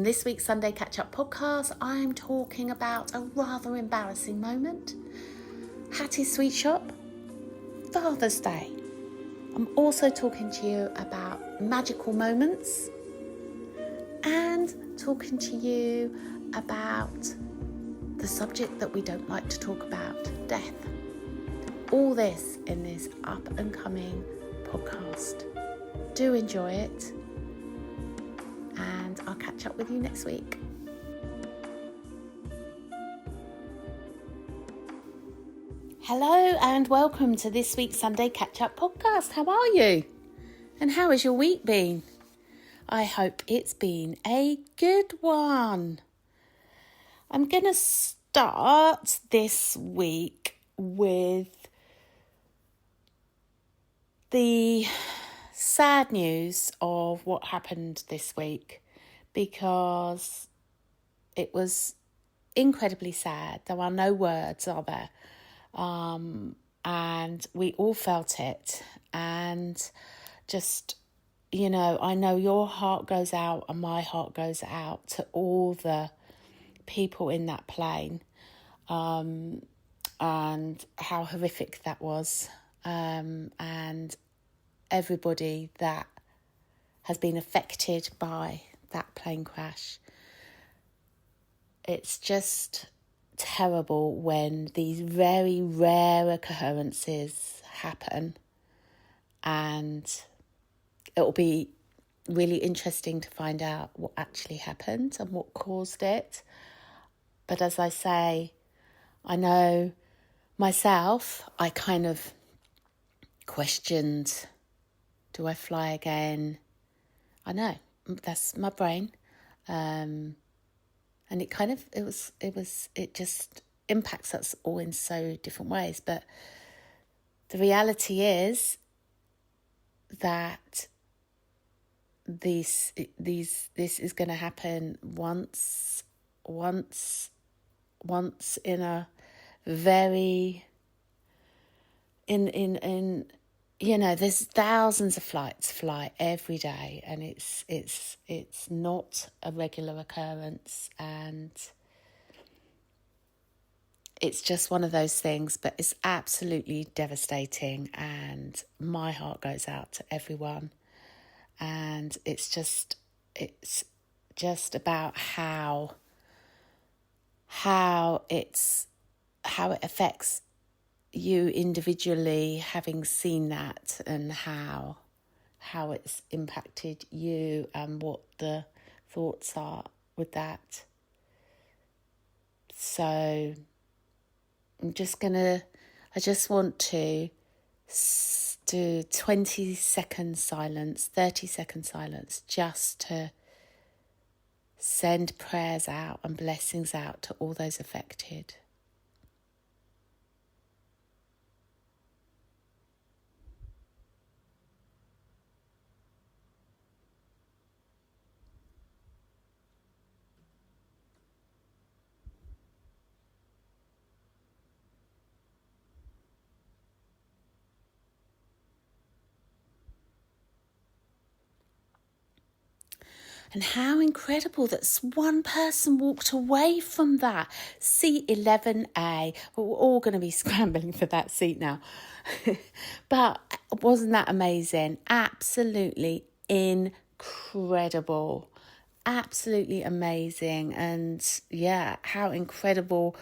On this week's Sunday Catchup podcast, I'm talking about a rather embarrassing moment, Hattie's Sweet Shop, Father's Day. I'm also talking to you about magical moments and talking to you about the subject that we don't like to talk about, death. All this in this up and coming podcast. Do enjoy it, and I'll catch up with you next week. Hello and welcome to this week's Sunday Catch-Up podcast. How are you? And how has your week been? I hope it's been a good one. I'm going to start this week with the sad news of what happened this week, because it was incredibly sad. There are no words, are there? And we all felt it, and just, I know your heart goes out and my heart goes out to all the people in that plane, and how horrific that was, and everybody that has been affected by that plane crash. It's just terrible when these very rare occurrences happen, and it'll be really interesting to find out what actually happened and what caused it. But as I say, I know myself, I kind of questioned, do I fly again? I know, that's my brain. And it just impacts us all in so different ways. But the reality is that this is going to happen once in a very there's thousands of flights fly every day, and it's not a regular occurrence, and it's just one of those things. But it's absolutely devastating, and my heart goes out to everyone. And it's just about how it affects you individually, having seen that, and how it's impacted you, and what the thoughts are with that. So I just want to do 20 seconds silence, 30 second silence, just to send prayers out and blessings out to all those affected. And how incredible that one person walked away from that. Seat 11A. We're all going to be scrambling for that seat now. But wasn't that amazing? Absolutely incredible. Absolutely amazing. And yeah, how incredible,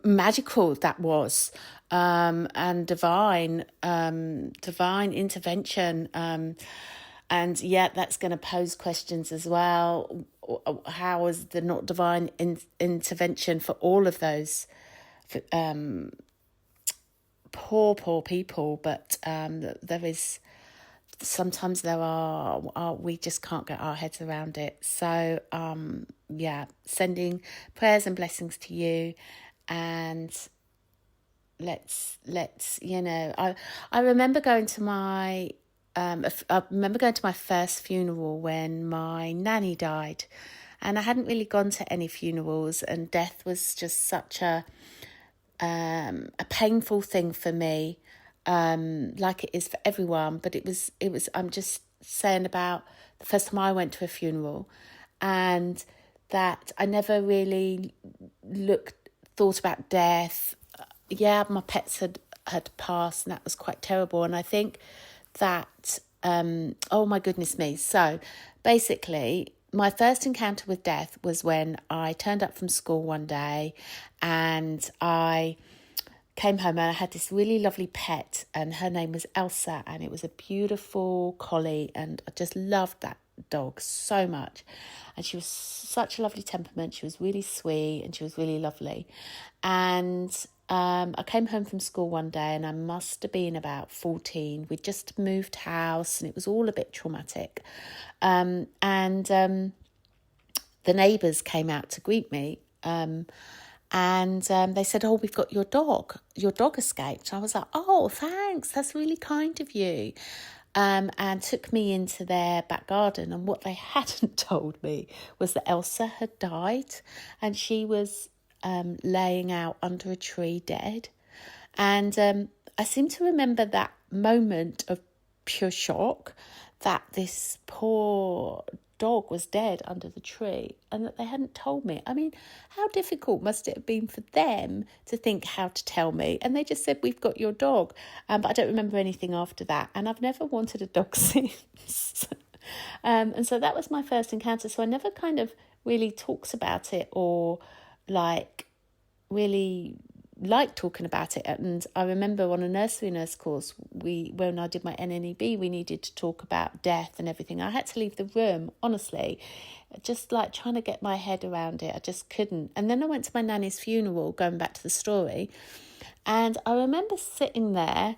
magical that was. And divine intervention. And yeah, that's going to pose questions as well. How is the not divine intervention for all of those poor people? But we just can't get our heads around it. So sending prayers and blessings to you, and let's I remember going to my first funeral when my nanny died, and I hadn't really gone to any funerals, and death was just such a painful thing for me, like it is for everyone. But it was. I'm just saying about the first time I went to a funeral, and that I never really thought about death. Yeah, my pets had passed, and that was quite terrible. And I think that, oh my goodness me. So basically, my first encounter with death was when I turned up from school one day, and I came home and I had this really lovely pet, and her name was Elsa, and it was a beautiful collie, and I just loved that dog so much. And she was such a lovely temperament. She was really sweet and she was really lovely. And I came home from school one day, and I must have been about 14. We'd just moved house, and it was all a bit traumatic. And the neighbours came out to greet me. And they said, "Oh, we've got your dog. Your dog escaped." And I was like, "Oh, thanks. That's really kind of you." And took me into their back garden. And what they hadn't told me was that Elsa had died, and she was laying out under a tree dead. And I seem to remember that moment of pure shock, that this poor dog was dead under the tree, and that they hadn't told me. I mean, how difficult must it have been for them to think how to tell me? And they just said, "We've got your dog." But I don't remember anything after that, and I've never wanted a dog since. And so that was my first encounter. So I never kind of really talks about it, or really like talking about it. And I remember on a nursery nurse course, when I did my NNEB, we needed to talk about death and everything. I had to leave the room, honestly, just like trying to get my head around it. I just couldn't. And then I went to my nanny's funeral, going back to the story, and I remember sitting there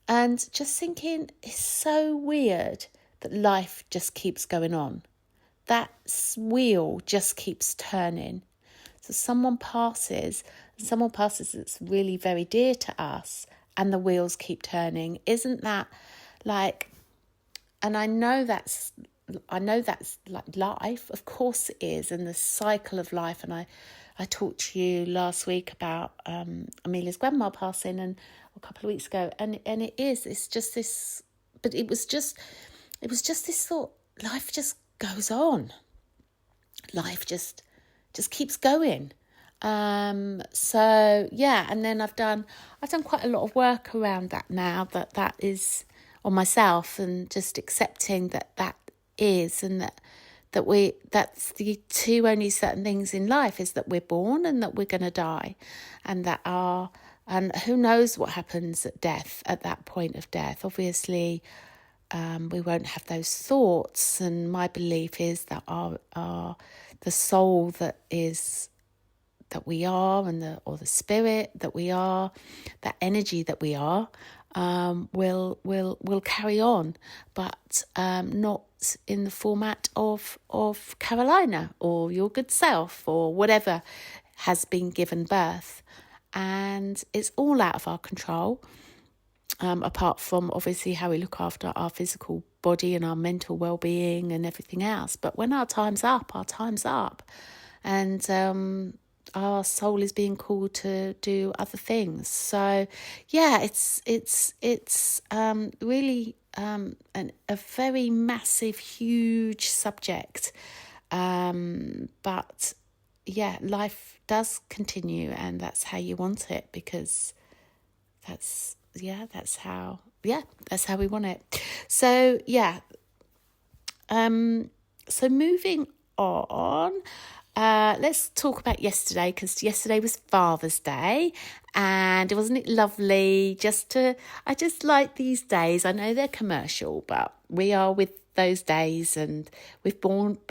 and just thinking, it's so weird that life just keeps going on. That wheel just keeps turning. So someone passes that's really very dear to us, and the wheels keep turning. Isn't that like, and I know that's like life, of course it is, and the cycle of life. And I talked to you last week about Amelia's grandma passing, and a couple of weeks ago, and it's just this, but it was just this thought, life just goes on. Life just keeps going. So yeah, and then I've done quite a lot of work around that now, that is on myself, and just accepting that is, and that's the two only certain things in life, is that we're born and that we're going to die, and and who knows what happens at that point of death. Obviously, we won't have those thoughts, and my belief is that our the soul that we are, and the spirit that we are, that energy that we are, will carry on, but not in the format of Carolina or your good self or whatever has been given birth. And it's all out of our control. Apart from obviously how we look after our physical body and our mental well-being and everything else. But when our time's up, and our soul is being called to do other things. So yeah, it's really a very massive, huge subject. But yeah, life does continue, and that's how you want it, because that's how we want it. So yeah. So moving on, let's talk about yesterday, because yesterday was Father's Day, and wasn't it lovely? I just like these days. I know they're commercial, but we are with those days, and we've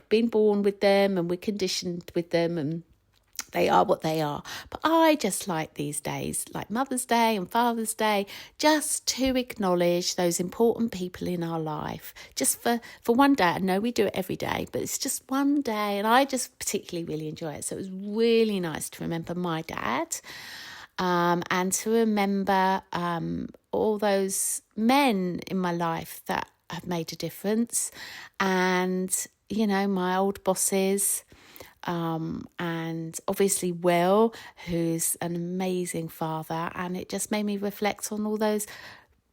been born with them, and we're conditioned with them, and they are what they are. But I just like these days, like Mother's Day and Father's Day, just to acknowledge those important people in our life. Just for one day. I know we do it every day, but it's just one day, and I just particularly really enjoy it. So it was really nice to remember my dad, and to remember all those men in my life that have made a difference, and, you know, my old bosses, and obviously Will, who's an amazing father. And it just made me reflect on all those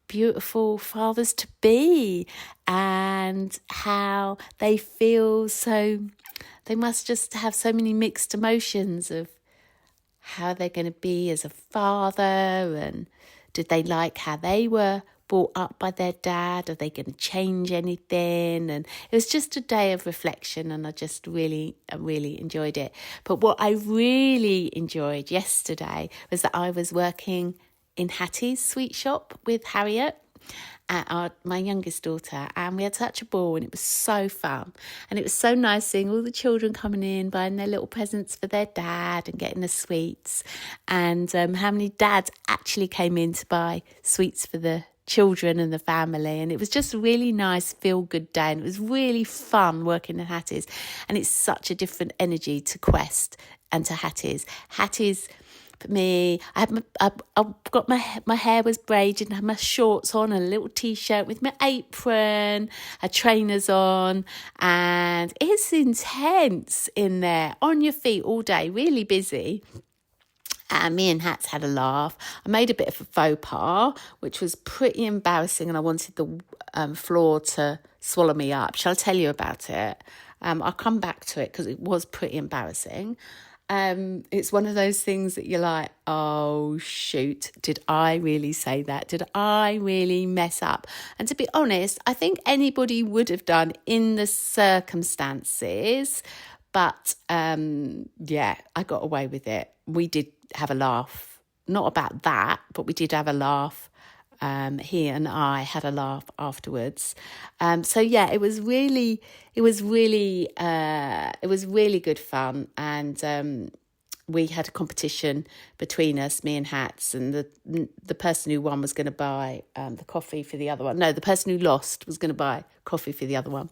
beautiful fathers to be, and how they feel so they must just have so many mixed emotions of how they're going to be as a father, and did they like how they were brought up by their dad? Are they going to change anything? And it was just a day of reflection, and I just really enjoyed it. But what I really enjoyed yesterday was that I was working in Hattie's sweet shop with Harriet, my youngest daughter, and we had such a ball, and it was so fun. And it was so nice seeing all the children coming in, buying their little presents for their dad and getting the sweets, and how many dads actually came in to buy sweets for the children and the family. And it was just a really nice feel-good day, and it was really fun working at Hattie's. And it's such a different energy to Quest and to Hattie's for me, I got my hair was braided and I had my shorts on and a little t-shirt with my apron, had trainers on, and it's intense in there, on your feet all day, really busy. And me and Hats had a laugh. I made a bit of a faux pas, which was pretty embarrassing, and I wanted the floor to swallow me up. Shall I tell you about it? I'll come back to it because it was pretty embarrassing. It's one of those things that you're like, oh, shoot, did I really say that? Did I really mess up? And to be honest, I think anybody would have done in the circumstances. But, yeah, I got away with it. We did have a laugh. Not about that, but we did have a laugh. He and I had a laugh afterwards. So yeah, it was really good fun. And we had a competition between us, me and Hats, and the person who won was going to buy the coffee for the other one. No, the person who lost was going to buy coffee for the other one.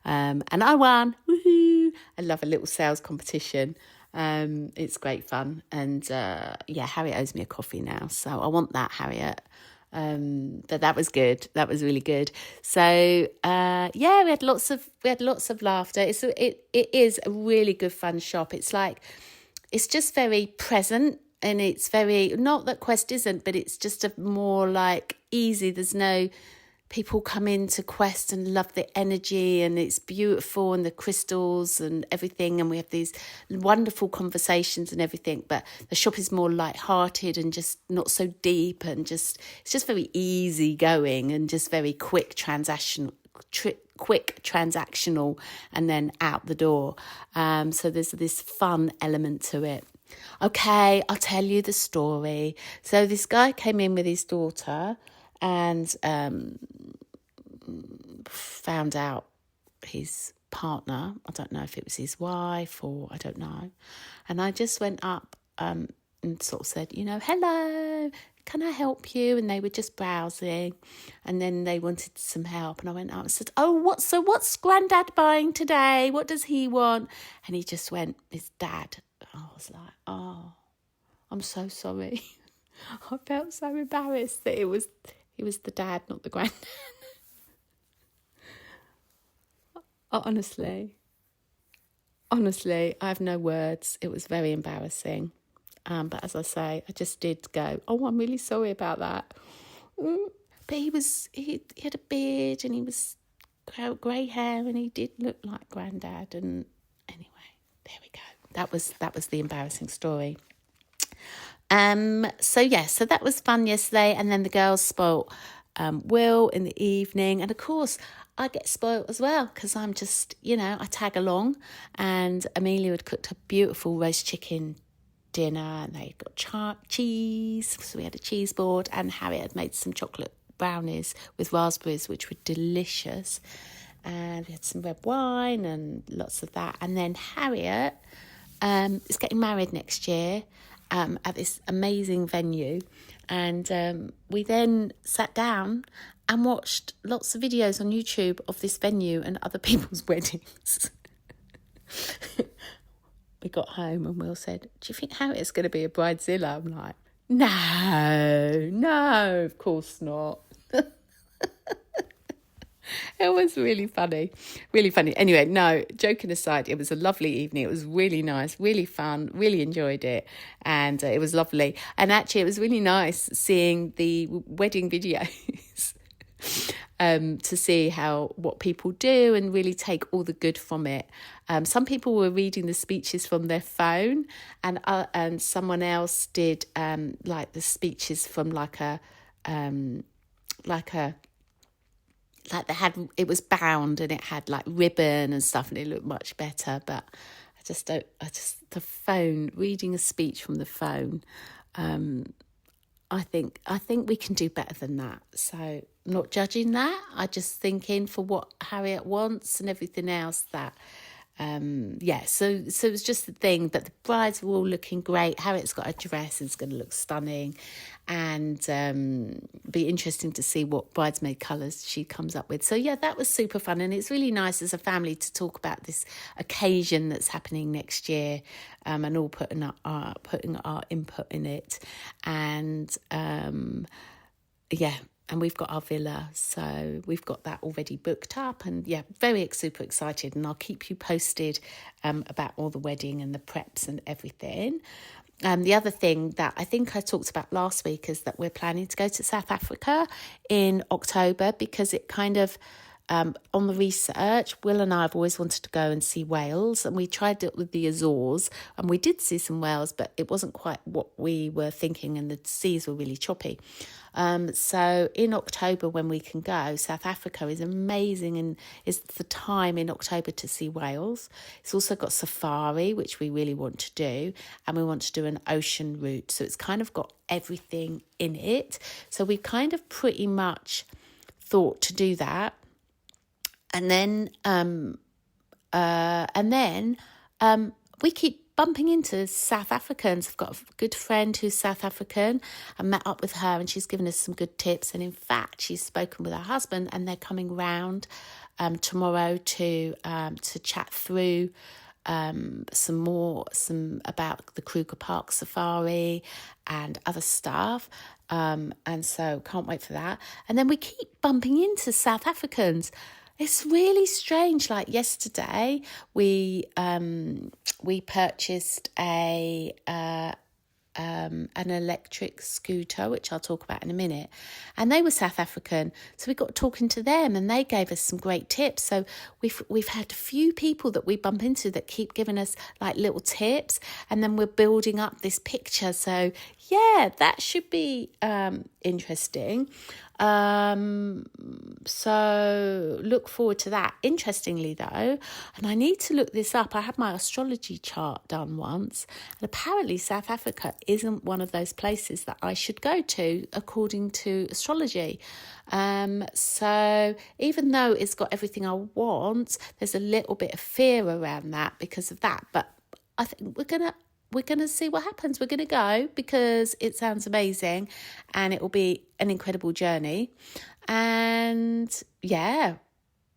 And I won. Woohoo! I love a little sales competition. It's great fun. And yeah, Harriet owes me a coffee now, so I want that, Harriet. But that was good. That was really good. So yeah, we had lots of laughter. It is a really good fun shop. It's just very present, and it's very, not that Quest isn't, but it's just a more like easy. There's no people come into Quest and love the energy, and it's beautiful, and the crystals and everything, and we have these wonderful conversations and everything, but the shop is more light-hearted and just not so deep, and it's just very easy going and just very quick transactional, and then out the door. So there's this fun element to it. Okay, I'll tell you the story. So this guy came in with his daughter, and found out his partner, I don't know if it was his wife or I don't know, and I just went up and sort of said, hello, can I help you? And they were just browsing, and then they wanted some help, and I went up and said, what's Grandad buying today? What does he want? And he just went, his dad. I was like, oh, I'm so sorry. I felt so embarrassed that it was the dad, not the granddad. Honestly, I have no words. It was very embarrassing. But as I say, I just did go, oh, I'm really sorry about that. But he had a beard, and he was grey hair, and he did look like Grandad. And anyway, there we go. That was the embarrassing story. So that was fun yesterday, and then the girls spoilt Will in the evening, and of course I get spoilt as well because I'm just, I tag along, and Amelia had cooked a beautiful roast chicken dinner, and they got cheese, so we had a cheese board, and Harriet had made some chocolate brownies with raspberries, which were delicious, and we had some red wine and lots of that. And then Harriet is getting married next year at this amazing venue, and we then sat down and watched lots of videos on YouTube of this venue and other people's weddings. We got home and Will said, do you think Harriet's going to be a bridezilla? I'm like, no, of course not. It was really funny. Anyway, no, joking aside, it was a lovely evening. It was really nice, really fun, really enjoyed it. And it was lovely. And actually, it was really nice seeing the wedding videos to see what people do and really take all the good from it. Some people were reading the speeches from their phone, and someone else did like the speeches from like they had, it was bound and it had like ribbon and stuff, and it looked much better. But the phone, reading a speech from the phone, I think we can do better than that. So I'm not judging that. I just thinking for what Harriet wants and everything else that, so it was just the thing. But the brides were all looking great. Harriet's got a dress, it's going to look stunning, and be interesting to see what bridesmaid colours she comes up with. So yeah, that was super fun, and it's really nice as a family to talk about this occasion that's happening next year, and all putting our input in it, and and we've got our villa, so we've got that already booked up, and super excited, and I'll keep you posted about all the wedding and the preps and everything. The other thing that I think I talked about last week is that we're planning to go to South Africa in October, because it kind of, on the research, Will and I have always wanted to go and see whales, and we tried it with the Azores, and we did see some whales, but it wasn't quite what we were thinking, and the seas were really choppy. So in October, when we can go, South Africa is amazing, and it's the time in October to see whales. It's also got safari, which we really want to do, and we want to do an ocean route. So it's kind of got everything in it. So we kind of pretty much thought to do that. And then we keep bumping into South Africans. I've got a good friend who's South African. I met up with her, and she's given us some good tips. And in fact, she's spoken with her husband, and they're coming round tomorrow to chat through some about the Kruger Park Safari and other stuff. And so can't wait for that. And then we keep bumping into South Africans. It's really strange. Like yesterday, we purchased an electric scooter, which I'll talk about in a minute, and they were South African, so we got talking to them, and they gave us some great tips. So we've had a few people that we bump into that keep giving us like little tips, and then we're building up this picture. So yeah, that should be interesting. So look forward to that. Interestingly though, and I need to look this up, I had my astrology chart done once, and apparently South Africa isn't one of those places that I should go to according to astrology. So even though it's got everything I want, there's a little bit of fear around that because of that. But I think we're going to see what happens. We're going to go because it sounds amazing, and it will be an incredible journey. And yeah,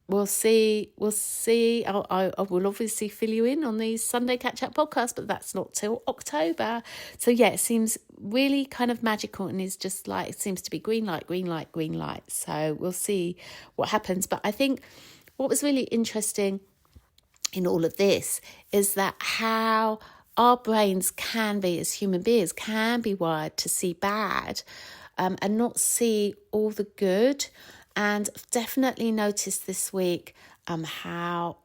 we'll see. I will obviously fill you in on the Sunday Catchup podcast, but that's not till October. So yeah, it seems really kind of magical, and is just like, it seems to be green light, green light, green light. So we'll see what happens. But I think what was really interesting in all of this is that how our brains can be, as human beings, can be wired to see bad and not see all the good. And I've definitely noticed this week how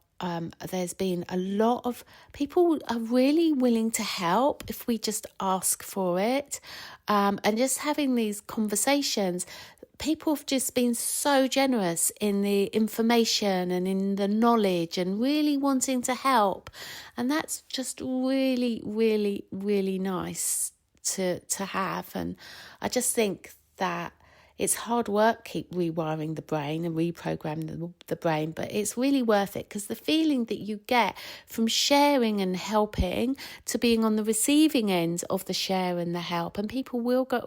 there's been a lot of people are really willing to help if we just ask for it. And just having these conversations, people have just been so generous in the information and in the knowledge and really wanting to help. And that's just really, really, really nice to have. And I just think that it's hard work, keep rewiring the brain and reprogramming the brain, but it's really worth it, because the feeling that you get from sharing and helping to being on the receiving end of the share and the help, and people will go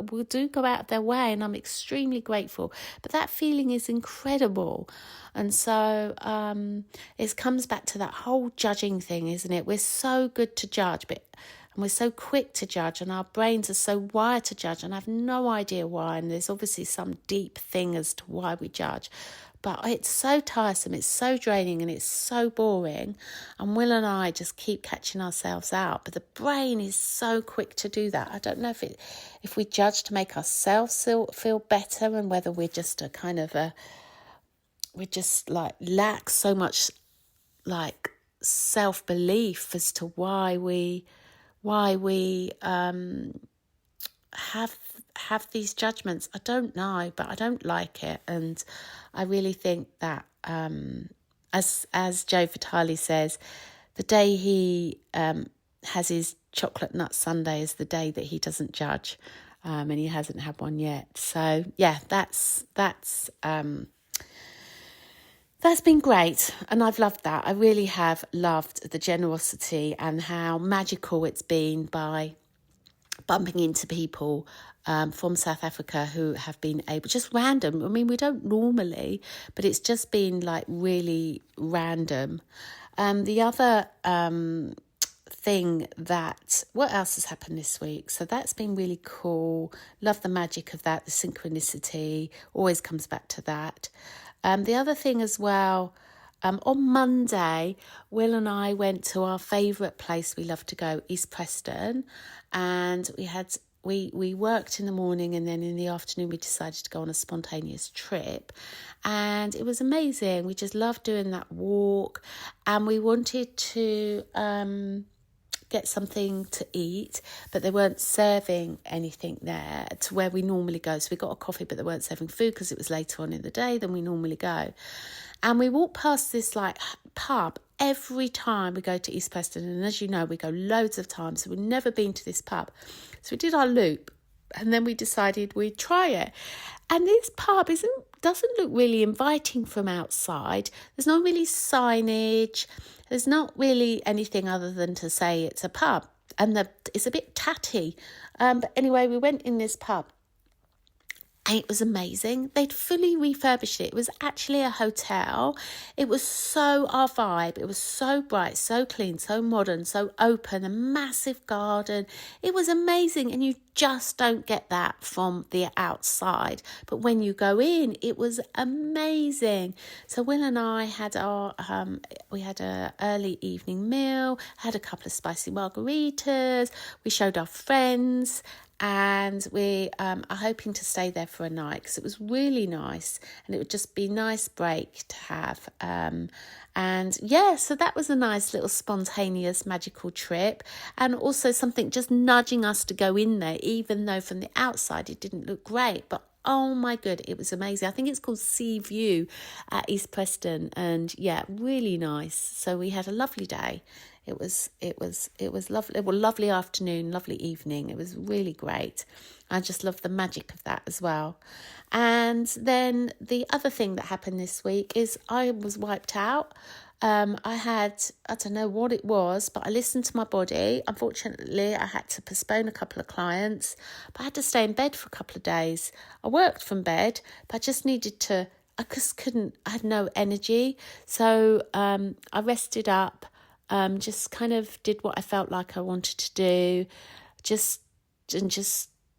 out of their way, and I'm extremely grateful. But that feeling is incredible. And so it comes back to that whole judging thing, isn't it? We're so good to judge, and we're so quick to judge, and our brains are so wired to judge, and I have no idea why. And there's obviously some deep thing as to why we judge. But it's so tiresome, it's so draining, and it's so boring. And Will and I just keep catching ourselves out. But the brain is so quick to do that. I don't know if we judge to make ourselves feel better, and whether we're just a kind of a we just like lack so much like self-belief as to why we have these judgments. I don't know, but I don't like it. And I really think that as Joe Vitale says, the day he has his chocolate nut sundae is the day that he doesn't judge, and he hasn't had one yet. So yeah, that's been great, and I've loved that. I really have loved the generosity and how magical it's been by bumping into people from South Africa who have been able, just random. I mean, we don't normally, but it's just been like really random. The other thing that, what else has happened this week? So that's been really cool. Love the magic of that, the synchronicity, always comes back to that. The other thing as well, on Monday, Will and I went to our favourite place we love to go, East Preston, and we worked in the morning, and then in the afternoon we decided to go on a spontaneous trip, and it was amazing. We just loved doing that walk, and we wanted to get something to eat, but they weren't serving anything there to where we normally go. So we got a coffee, but they weren't serving food because it was later on in the day than we normally go. And we walked past this like pub every time we go to East Preston. And as you know, we go loads of times. So we've never been to this pub. So we did our loop, and then we decided we'd try it. And this pub doesn't look really inviting from outside. There's no really signage. There's not really anything other than to say it's a pub. And it's a bit tatty. But anyway, we went in this pub. And it was amazing. They'd fully refurbished it. It was actually a hotel. It was so our vibe. It was so bright, so clean, so modern, so open, a massive garden. It was amazing. And you just don't get that from the outside. But when you go in, it was amazing. So Will and I had we had an early evening meal, had a couple of spicy margaritas. We showed our friends. And we are hoping to stay there for a night because it was really nice, and it would just be a nice break to have. And yeah, so that was a nice little spontaneous magical trip, and also something just nudging us to go in there, even though from the outside it didn't look great. But oh my good, it was amazing. I think it's called Sea View at East Preston, and yeah, really nice. So we had a lovely day. It was lovely. Well, lovely afternoon, lovely evening. It was really great. I just love the magic of that as well. And then the other thing that happened this week is I was wiped out. I don't know what it was, but I listened to my body. Unfortunately, I had to postpone a couple of clients, but I had to stay in bed for a couple of days. I worked from bed, but I just needed to, I just couldn't, I had no energy. So I rested up. Just kind of did what I felt like I wanted to do.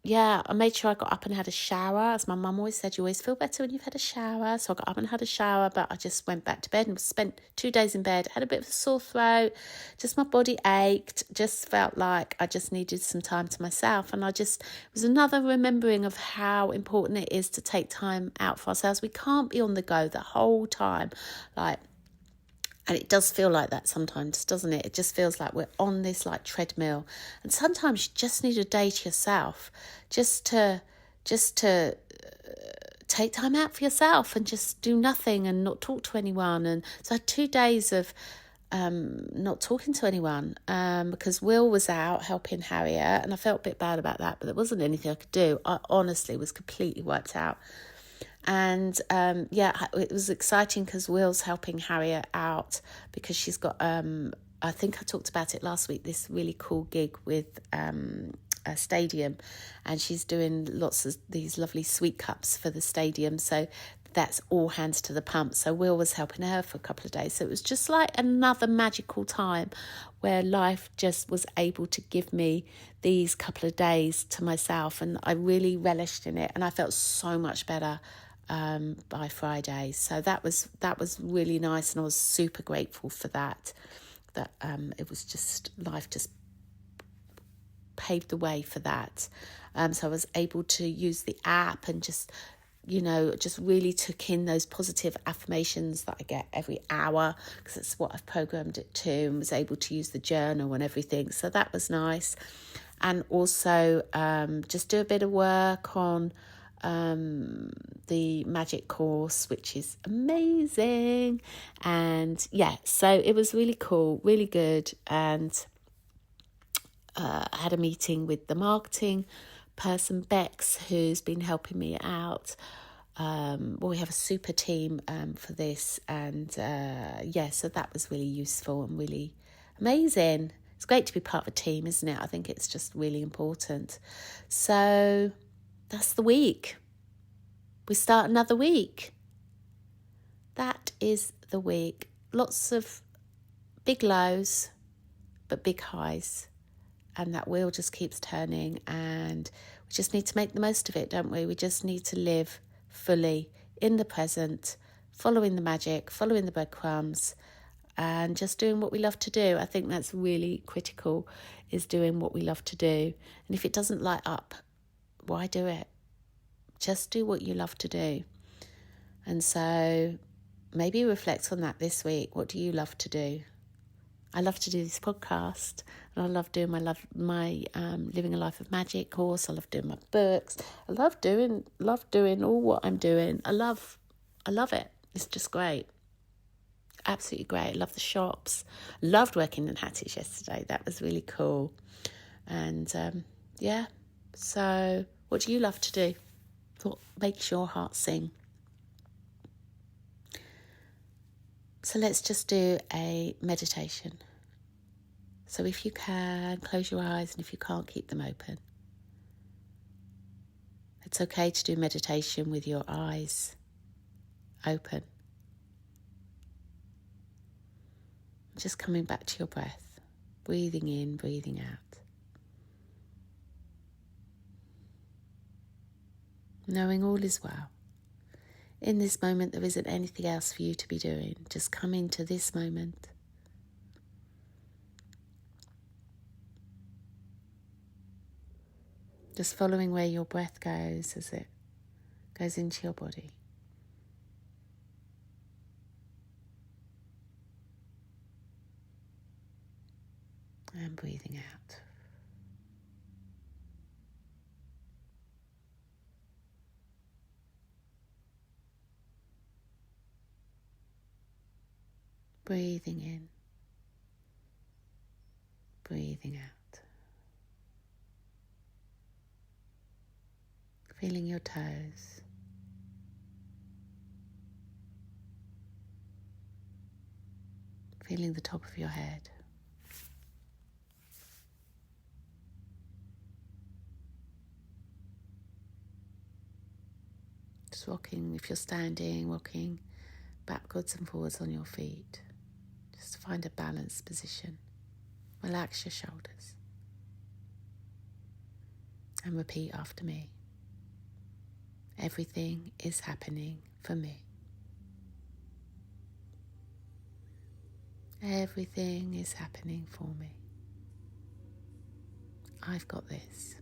I made sure I got up and had a shower. As my mum always said, you always feel better when you've had a shower. So I got up and had a shower, but I just went back to bed and spent 2 days in bed. Had a bit of a sore throat. Just my body ached. Just felt like I just needed some time to myself. And it was another remembering of how important it is to take time out for ourselves. We can't be on the go the whole time. And it does feel like that sometimes, doesn't it? It just feels like we're on this like treadmill. And sometimes you just need a day to yourself, just to take time out for yourself and just do nothing and not talk to anyone. And so I had 2 days of not talking to anyone because Will was out helping Harriet, and I felt a bit bad about that, but there wasn't anything I could do. I honestly was completely wiped out. And it was exciting because Will's helping Harriet out because she's got, I think I talked about it last week, this really cool gig with a stadium, and she's doing lots of these lovely sweet cups for the stadium. So that's all hands to the pump. So Will was helping her for a couple of days. So it was just like another magical time where life just was able to give me these couple of days to myself, and I really relished in it, and I felt so much better by Friday. So that was really nice, and I was super grateful for that it was just, life just paved the way for that. So I was able to use the app and just just really took in those positive affirmations that I get every hour, because it's what I've programmed it to, and was able to use the journal and everything. So that was nice. And also just do a bit of work on the magic course, which is amazing. And yeah, so it was really cool, really good. And I had a meeting with the marketing person, Bex, who's been helping me out. We have a super team for this, and so that was really useful and really amazing. It's great to be part of a team, isn't it? I think it's just really important. So that's the week. We start another week. That is the week. Lots of big lows, but big highs. And that wheel just keeps turning, and we just need to make the most of it, don't we? We just need to live fully in the present, following the magic, following the breadcrumbs, and just doing what we love to do. I think that's really critical, is doing what we love to do. And if it doesn't light up, why do it? Just do what you love to do. And so maybe reflect on that this week. What do you love to do? I love to do this podcast, and I love doing my Living a Life of Magic course. I love doing my books. I love doing all what I'm doing. I love it. It's just great. Absolutely great. I love the shops. Loved working in Hattie's yesterday. That was really cool. And so what do you love to do? What makes your heart sing? So let's just do a meditation. So if you can, close your eyes, and if you can't, keep them open. It's okay to do meditation with your eyes open. Just coming back to your breath, breathing in, breathing out. Knowing all is well. In this moment, there isn't anything else for you to be doing. Just come into this moment. Just following where your breath goes as it goes into your body. And breathing out. Breathing in, breathing out. Feeling your toes. Feeling the top of your head. Just rocking, if you're standing, rocking backwards and forwards on your feet. Just find a balanced position. Relax your shoulders. And repeat after me. Everything is happening for me. Everything is happening for me. I've got this.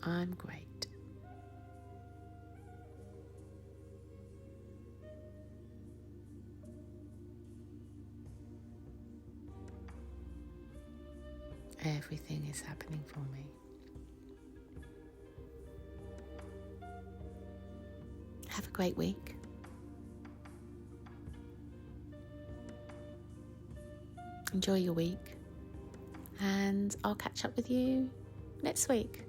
I'm great. Everything is happening for me. Have a great week. Enjoy your week. And I'll catch up with you next week.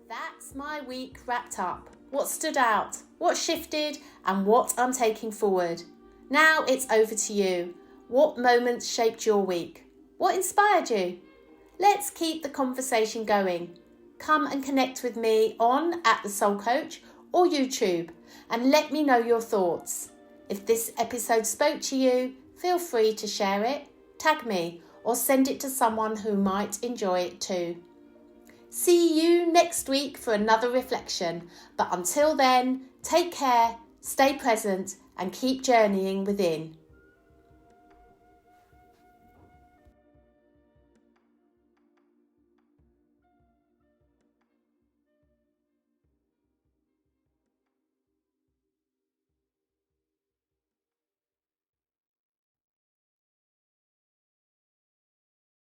That's my week wrapped up. What stood out, what shifted, and what I'm taking forward. Now it's over to you. What moments shaped your week? What inspired you? Let's keep the conversation going. Come and connect with me on @the Soul Coach, or YouTube and let me know your thoughts. If this episode spoke to you, feel free to share it, tag me, or send it to someone who might enjoy it too. See you next week for another reflection, but until then, take care, stay present, and keep journeying within.